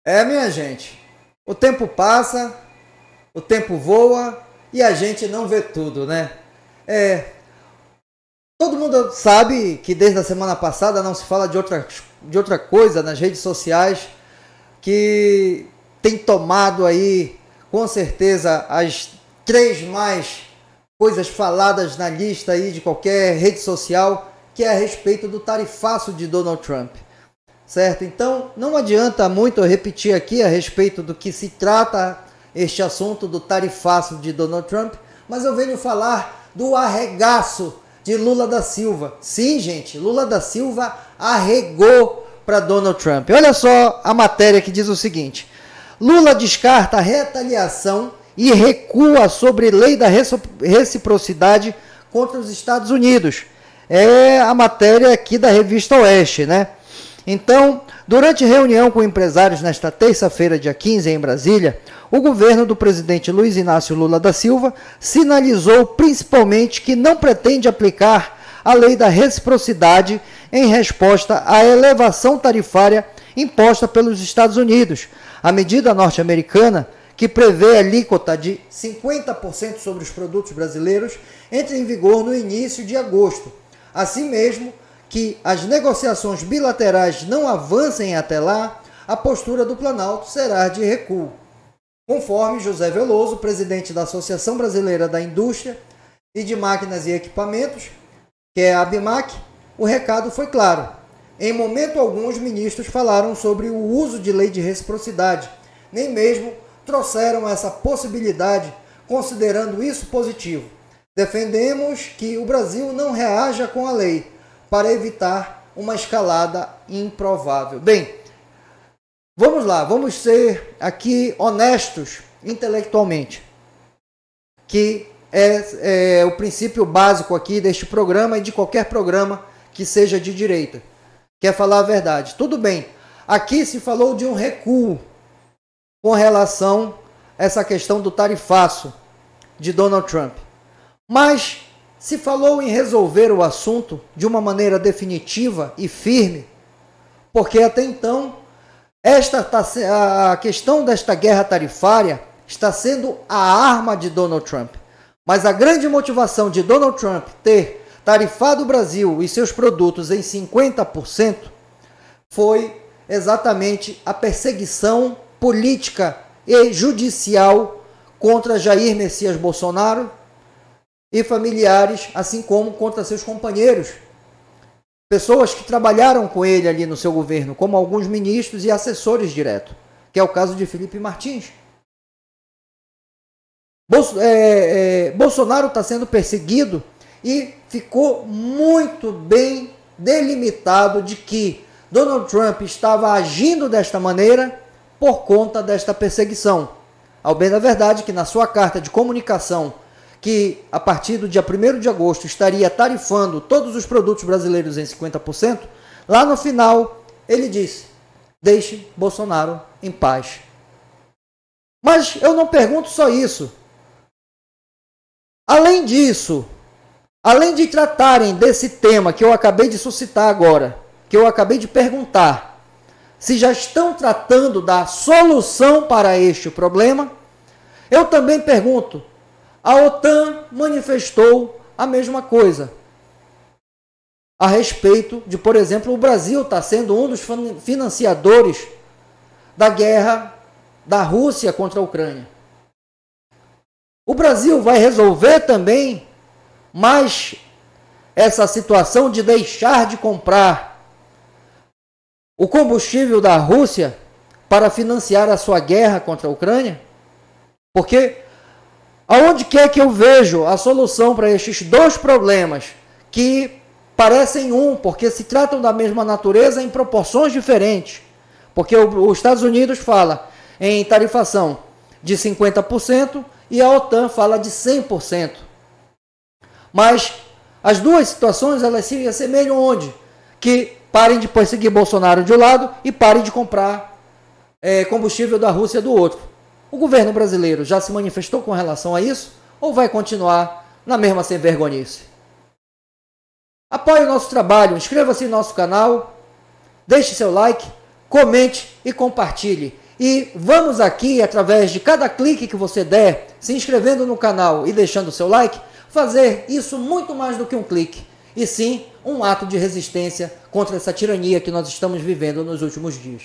Minha gente, o tempo passa, o tempo voa e a gente não vê tudo, né? Todo mundo sabe que desde a semana passada não se fala de outra coisa nas redes sociais que tem tomado aí, com certeza, as 3 mais coisas faladas na lista aí de qualquer rede social, que é a respeito do tarifaço de Donald Trump. Certo? Então, não adianta muito eu repetir aqui a respeito do que se trata este assunto do tarifaço de Donald Trump, mas eu venho falar do arregaço de Lula da Silva. Sim, gente, Lula da Silva arregou para Donald Trump. Olha só a matéria que diz o seguinte: Lula descarta a retaliação e recua sobre lei da reciprocidade contra os Estados Unidos. É a matéria aqui da revista Oeste, né? Então, durante reunião com empresários nesta terça-feira, dia 15, em Brasília, o governo do presidente Luiz Inácio Lula da Silva sinalizou principalmente que não pretende aplicar a lei da reciprocidade em resposta à elevação tarifária imposta pelos Estados Unidos. A medida norte-americana, que prevê alíquota de 50% sobre os produtos brasileiros, entra em vigor no início de agosto. Assim mesmo, que as negociações bilaterais não avancem até lá, a postura do Planalto será de recuo. Conforme José Veloso, presidente da Associação Brasileira da Indústria e de Máquinas e Equipamentos, que é a ABMAC, o recado foi claro. Em momento algum, os ministros falaram sobre o uso de lei de reciprocidade, nem mesmo trouxeram essa possibilidade, considerando isso positivo. Defendemos que o Brasil não reaja com a lei, para evitar uma escalada improvável. Bem, vamos lá, vamos ser aqui honestos intelectualmente, que é o princípio básico aqui deste programa e de qualquer programa que seja de direita. Quer falar a verdade? Tudo bem, aqui se falou de um recuo com relação a essa questão do tarifaço de Donald Trump. Mas se falou em resolver o assunto de uma maneira definitiva e firme, porque até então a questão desta guerra tarifária está sendo a arma de Donald Trump. Mas a grande motivação de Donald Trump ter tarifado o Brasil e seus produtos em 50% foi exatamente a perseguição política e judicial contra Jair Messias Bolsonaro e familiares, assim como contra seus companheiros, pessoas que trabalharam com ele ali no seu governo, como alguns ministros e assessores direto, que é o caso de Felipe Martins. Bolsonaro está sendo perseguido e ficou muito bem delimitado de que Donald Trump estava agindo desta maneira por conta desta perseguição. Ao bem da verdade que na sua carta de comunicação, que a partir do dia 1º de agosto estaria tarifando todos os produtos brasileiros em 50%, lá no final ele disse: deixe Bolsonaro em paz. Mas eu não pergunto só isso. Além disso, além de tratarem desse tema que eu acabei de suscitar agora, que eu acabei de perguntar, se já estão tratando da solução para este problema, eu também pergunto: a OTAN manifestou a mesma coisa a respeito de, por exemplo, o Brasil está sendo um dos financiadores da guerra da Rússia contra a Ucrânia. O Brasil vai resolver também mais essa situação de deixar de comprar o combustível da Rússia para financiar a sua guerra contra a Ucrânia? Porque aonde quer que eu vejo a solução para estes dois problemas, que parecem porque se tratam da mesma natureza em proporções diferentes, porque os Estados Unidos fala em tarifação de 50% e a OTAN fala de 100%. Mas as duas situações elas se assemelham onde? Que parem de perseguir Bolsonaro de um lado e parem de comprar combustível da Rússia do outro. O governo brasileiro já se manifestou com relação a isso ou vai continuar na mesma sem vergonhice? Apoie o nosso trabalho, inscreva-se em nosso canal, deixe seu like, comente e compartilhe. E vamos aqui, através de cada clique que você der, se inscrevendo no canal e deixando o seu like, fazer isso muito mais do que um clique, e sim um ato de resistência contra essa tirania que nós estamos vivendo nos últimos dias.